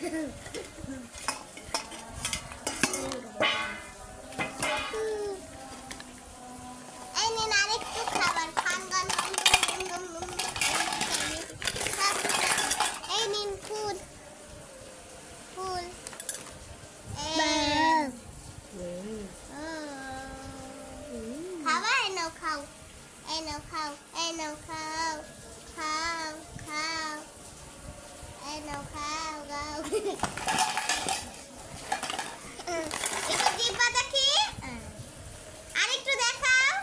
এই নিন আরেকটু খাবার খান গান এই নিন ফুল ফুল খাবার এনো খাও এনো খাও এনো খাও খাও খাও এনো খাও গাও একটু জিব্বা দেখি আরেকটু দেখাও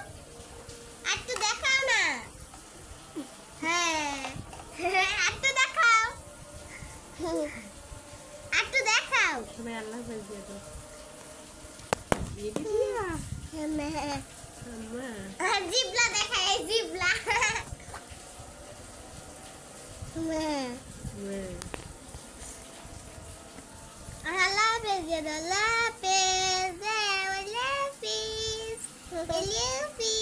আরেকটু দেখাও না হ্যাঁ আরেকটু দেখাও আরেকটু দেখাও সবাই আল্লাহ হাফেজ দিয়ে দাও দিয়ে দিলা আম্মা জিবলা দেখাই এই জিবলা আল্লাহ হাফেজ দিয়ে দাও আল্লাহ হাফেজ আল্লাহ হাফেজ